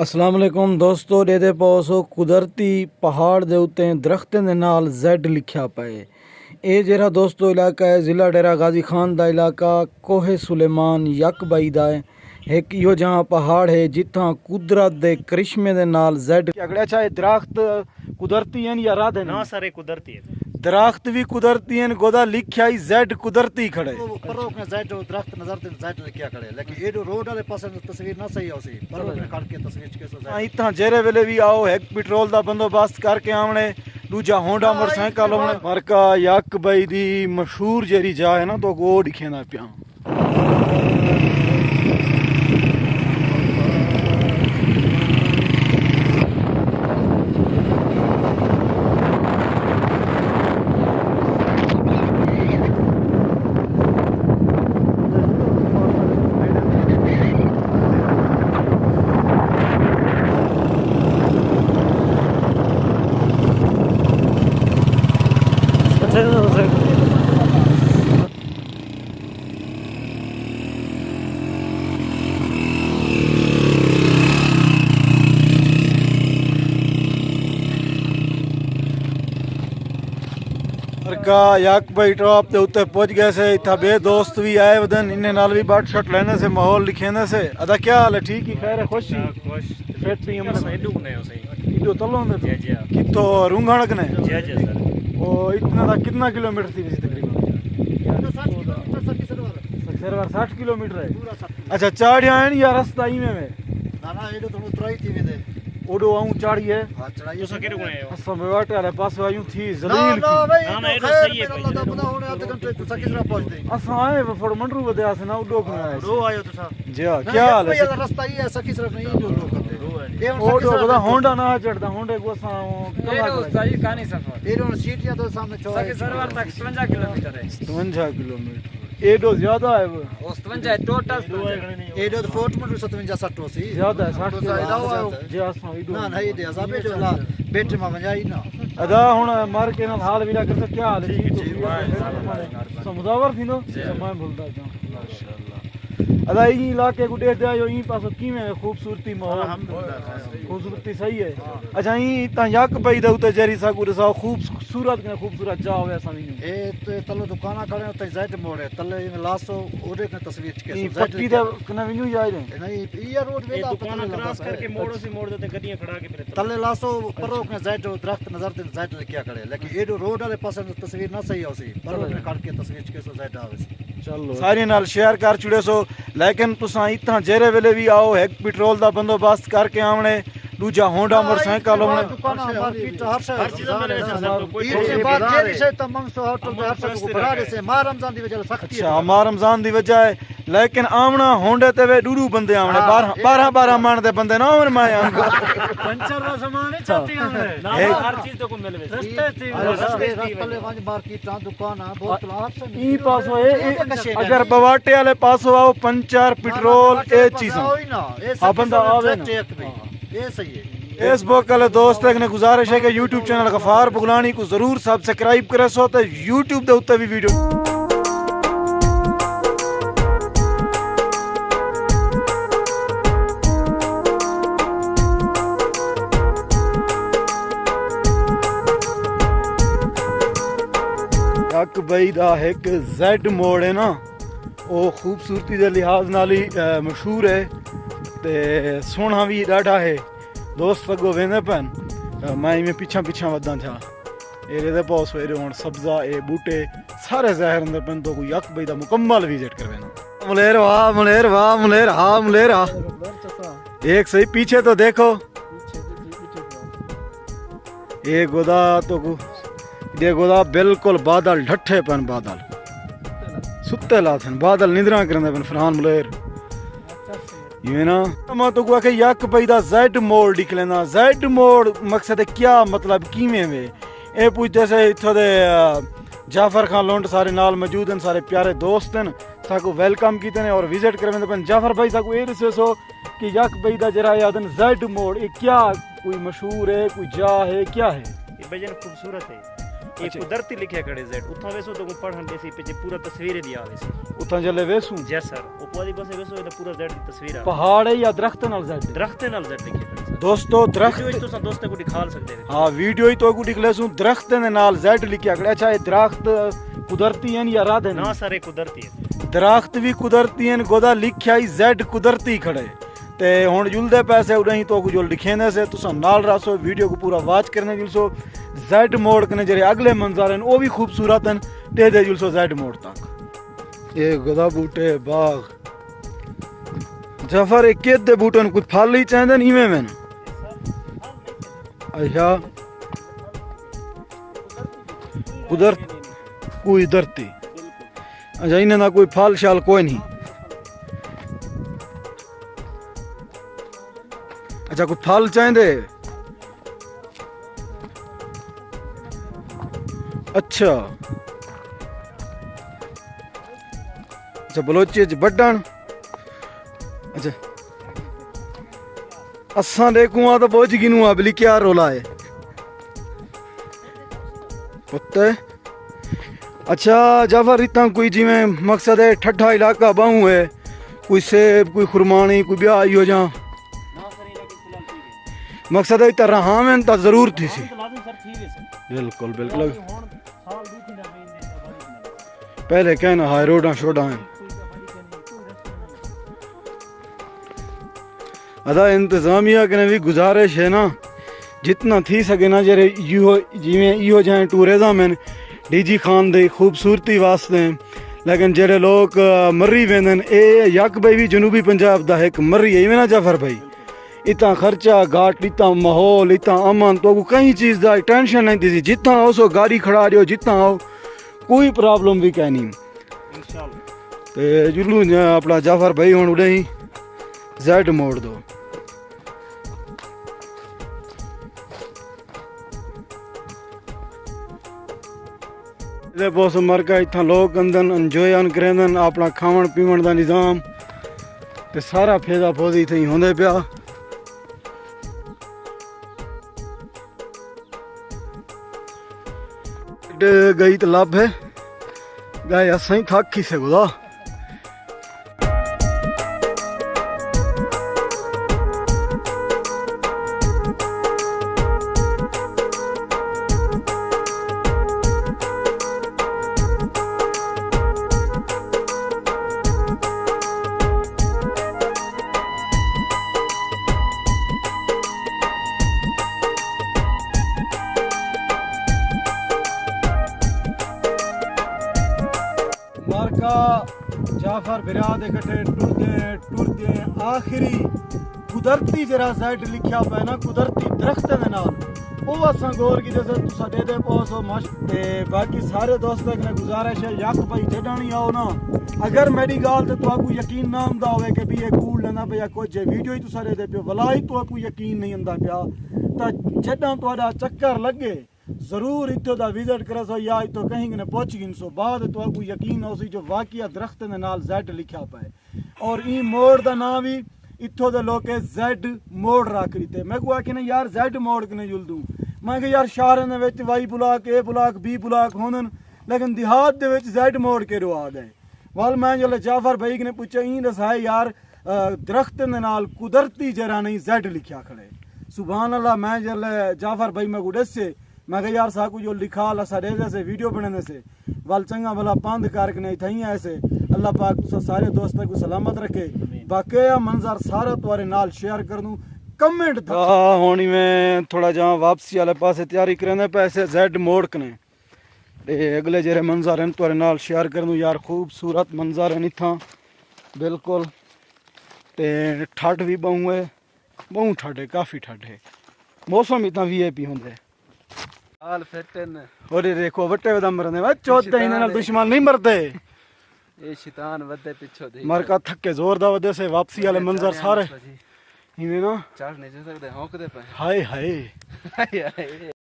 अस्सलाम वालेकुम दोस्तों, ਇਹਦੇ ਪਾਸੋਂ ਕੁਦਰਤੀ ਪਹਾੜ ਦੇ ਉੱਤੇ ਦਰਖਤਾਂ ਦੇ ਨਾਲ Z ਲਿਖਿਆ ਪਏ। ਇਹ ਜਿਹੜਾ ਦੋਸਤੋ ਇਲਾਕਾ ਹੈ ਜ਼ਿਲ੍ਹਾ ਡੇਰਾ गाजी खान ਦਾ ਇਲਾਕਾ ਕੋਹੇ ਸੁਲੇਮਾਨ ਯਕਬਾਈ ਦਾ ਹੈ। एक यो जहाँ पहाड़ है जितना कुदरत दे करिश्मे दे नाल Z अगड़ा चाहे दरख्त कुदरती हैं या राधे ना सारे कुदरती है। दरख्त भी कुदरती हैं गोदा लिखिया ही Z कुदरती खड़े परोक ने Z दरख्त नजर ते Z लिखिया खड़े लेकिन ये जो रोड वाले पासे तस्वीर ना सही होसी परोक ने काट के तस्वीर के सो हां इतना जेरे वेले भी आओ एक पेट्रोल दा बंदोबस्त करके आवणे दूजा होंडा मोटरसाइकिल आवणे मरका यकबाई दी मशहूर जेरी जा है ना तो वो दिखेंदा पिया। यकबाई टॉप के उत्ते पहुंच गए से इतना बे दोस्त भी आए वदन इन्हें नाल भी बाट शट लेने से माहौल लिखेने से अदा क्या हाल है ठीक ही खैर है खुश खुश फिट भी हम इडू ने सही इडो तलो ने जी जी कितो रुंगाणक ने जी जी सर ओ इतना दा कितना किलोमीटर थी वैसे तकरीबन 60 किलोमीटर है। अच्छा चाड़िया है या रास्ता ही में ना ना ये तो उतराई थी वे ओडो आऊं चाड़ी है हां चढ़ाई उस केरे कोने हो असम वाटे वाले पास आयूं थी ना जलील ना भाई ना ये तो सही है अल्लाह दा बंदा होने आधे घंटे तो सकी तरह पहुंच दे असा आए फड़ मंडरू वदया से ना उडो को आए रो आयो तो सा जी हां क्या हाल है ये रास्ता ही है सकी तरफ नहीं जो लोग करते रो है ये ओडो बदा होंडा ना चढ़दा होंडे को सा ये सही कहानी सफर ये सीटियां तो सामने चौड़ा सके सरवर तक 57 किलोमीटर है 57 किलोमीटर एडो ज्यादा है वो 57 टोटल ये जो फोर्ट में 57 60 होसी ज्यादा है 60 ज्यादा जी असा इडो ना ना ये दे असाबे जो ला बेटे में वंजाई ना अदा हुन मार के नाल हाल विला करता क्या हाल है समुदावर थी नो मैं भूलदा जा माशाल्लाह अदा ई इलाके को देख दे यो ई पासो कीवे खूबसूरती माहौल खूबसूरती सही है। अच्छा ई ता यकबाई दे उते जेरी सा गुर सा खूबसूरत जा होवे सा नी ए तो तलो दुकाना खड़े उते जेड मोड़ है तले में लासो ओडे ने तस्वीर के ई पट्टी दे कने विनु जाय रे नहीं ये रोड वे दुकान क्रॉस करके मोड़ो से मोड़ देते गड्डियां खड़ा के फिर तले लासो परोक ने जेड दरख्त नजर ते जेड लिखिया खड़े लेकिन ये जो रोड वाले पासे तस्वीर ना सही होसी परोक ने काट के तस्वीर के सो जेड आवे चलो सारे नाल शेयर कर छुड़े सो लेकिन तुसा इतना जेरे वेले भी आओ एक पेट्रोल दा बंदोबस्त करके आवणे दूजा होंडा मोटरसाइकिल आवणे दुकान मार्केट हर चीज मिले सर कोई ये बात ये से तमंग सो होटल में हर सब को बढ़ा दे से मां रमजान दी वजह सख्ती अच्छा मां रमजान दी वजह है लेकिन आवना होंडे ते वे डूडू बंदे आवणे 12 मान दे बंदे ना आवण मैं पंचर दा सामान है चाहती हमें ना हर चीज तो को मिलवे रस्ते थी तले वंज मार्केट दुकान बोतल हर सब ई पासो ए अगर बवाटे वाले पासो आओ पंचर पेट्रोल ए चीज़ ना ए बंदा आवे ना ये सही है। फेसबुक वाले दोस्त ने गुजारिश है कि यूट्यूब चैनल गफार बुगलानी को जरूर सब्सक्राइब करे सो तो यूट्यूब दे उत्ते भी वीडियो यकबाई दा एक जेड मोड़ है ना वो खूबसूरती के लिहाज नाल ही मशहूर है ते सोना भी डाढ़ा है दोस्त अगो वेंदे पन मैं इवें पिछा पिछा वदा था एरे दे पास वेरे हुन सब्जा ए बूटे सारे ज़ाहिर अंदर पन तो कोई यकबाई दा मुकम्मल विजिट करवेना मुलेर हा मुलेर हा एक सही पीछे तो देखो ये गोदा तो ये गोदा बिल्कुल बादल ढट्ठे पन बादल सुत्ते लाथन बादल निद्रा करंदे पन फरहान मुलेर ये ना मैं तो को यकबाई दा जेड मोड़ लिख लेना जेड मोड़ मकसद क्या मतलब कीवें वे ए पूछते से इथो दे जाफर खान लोंड सारे नाल मौजूद हैं सारे प्यारे दोस्त हैं साको वेलकम कीते ने और विजिट करवेंदे पन जाफर भाई साको ए दसो सो कि यकबाई दा जरा यादन जेड मोड़ ये क्या कोई मशहूर है कोई जा है क्या है ये भजन खूबसूरत है ये कुदरती लिखे खड़े जेड उठा वैसो तो पढ़न देसी पे पूरा तस्वीर दी आवे सी उतां जले वेसू यस सर ऊपर बस वैसो ये पूरा जेड दी तस्वीर आ पहाड़ है या दरख्त नाल जेड दरख्त नाल जेड लिखे खड़े सर दोस्तों दरख्त वीडियो तो दोस्तों को दिखा सकते हैं हाँ वीडियो ही तो को दिखलेसू दरख्त दे नाल जेड लिखिया खड़े अच्छा ये दरख्त कुदरती हैं या राधे ना सर ये कुदरती है दरख्त भी कुदरती हैं गोदा लिखिया ही जेड कुदरती खड़े ते हुन जुलदे पैसे उड़ही तो को जो लिखेंदे से तुसा नाल रासो वीडियो को पूरा वॉच करने जुलसो जेड मोड़ कने जरे अगले मंजर हैं वो भी खूबसूरत हैं ते दे जुलसो जेड मोड़ तक ये गोदा बूटे बाग जफर एक दे बूटन कोई फल ही चाहंदे नहीं में अच्छा कुदरत कोई धरती अच्छा इन्हें ना कोई फल शाल कोई नहीं अच्छा कोई फल चाहते अच्छा अच्छा बलोची च बड्डन अच्छा असा देखूँ तो बोझ गिनू अबली क्या रोला है पुत्ते अच्छा जाफर इतना कोई जिमें मकसद है ठट्ठा इलाका बाहू है कोई सेब कोई खुरमानी कोई ब्याह हो जा मकसद है इतना रहा में तो जरूर थी सी बिल्कुल बिल्कुल पहले कहना हाय रोडा शोडा हैं अदा इंतजामिया के भी गुजारिश है ना जितना थी सके ना जरे जिमें इहो जाए टूरिज्म है डीजी खान दे खूबसूरती वास्ते लेकिन जेरे लोग मरी वेंदन ए यक भाई भी जनूबी पंजाब दा एक मरी है ना जाफर भाई इतना खर्चा घाट इतना माहौल इतना अमन तो कहीं चीज़ का टेंशन नहीं थी जितना आओ सो गाड़ी खड़ा रही हो जितना आओ कोई प्रॉब्लम भी कह नहीं ते जुलू अपना जाफर भाई हूँ उड़े ही जेड मोड़ दो बहुत मरका इतना लोग अंदन इंजॉय करेंदन अपना खावन पीवन का निज़ाम ते सारा फेदा फौजी इतनी होंदे पिया गई तो लाभ है गए असा ही थक ही से गुदा मार्का जाफर बिराद इकट्ठे टुरदे आखिरी कुदरती जरा साइड लिखा पे ना कुदरती दरख्त दे नाल वो असा गौर की जैसे तुसा दे पहुंचो मस्त ते बाकी सारे दोस्तों ने गुजारिश है यक भाई जडानी आओ ना अगर मेरी गाल ते तो यकीन ना आंदा होवे कि भी ये कूड़ लेना पे या कुछ वीडियो ही तुसा दे पियो वलाई तो यकीन नहीं आंदा पिया ता जडां तुहाडा चक्कर लगे जरूर इतो दा विजिट करो सो या इतो कहीं ने पहुंच गिन सो बाद तो आपको यकीन हो सी जो वाकया दरख्त ने नाल जेड लिखा पाए और ई मोड़ दा नाम भी इतो दे लोग जेड मोड़ रख दी मैं को आखिया यार जेड मोड़ कने जुल दूं मैं कि यार शहर दे विच वाई block A block B block होंदन लेकिन देहात दे विच जेड मोड़ के रो आ गए वाल मैं जले जाफर भाई ने पूछा ई दसाए यार दरख्त ने नाल कुदरती जरा नहीं जेड लिखा खड़े सुभान अल्लाह मैं जले जाफर भाई मैं गुडस से मैं कहा यार साकू जो लिखा अल्लाह सारे से वीडियो बनाने से वाल चंगा भला पंध करके नहीं थी ऐसे अल्लाह पाक सारे दोस्तों को सलामत रखे बाकिया मंजर सारा तुम्हारे नाल शेयर कर दूं कमेंट था होनी में थोड़ा जहाँ वापसी वाले पास तैयारी करें पैसे जेड मोड़ कने अगले जेरे मंजर हैं तुम्हारे नाल शेयर कर दूं यार खूबसूरत मंजर हैं इतना बिल्कुल ते ठंड भी बहु है बहु ठंड है काफ़ी ठंड है मौसम इतना VIP होंगे हाल फिटन और देखो वट्टे वदा मरने वा चौथे इन्हां नाल दुश्मन नहीं मरदे ये शैतान वदे पिछो दे मर का थके जोर दा वदे से वापसी वाले मंजर सारे इवें ना चढ़ नहीं सकदे हौंकदे पे हाय हाय हाय हाय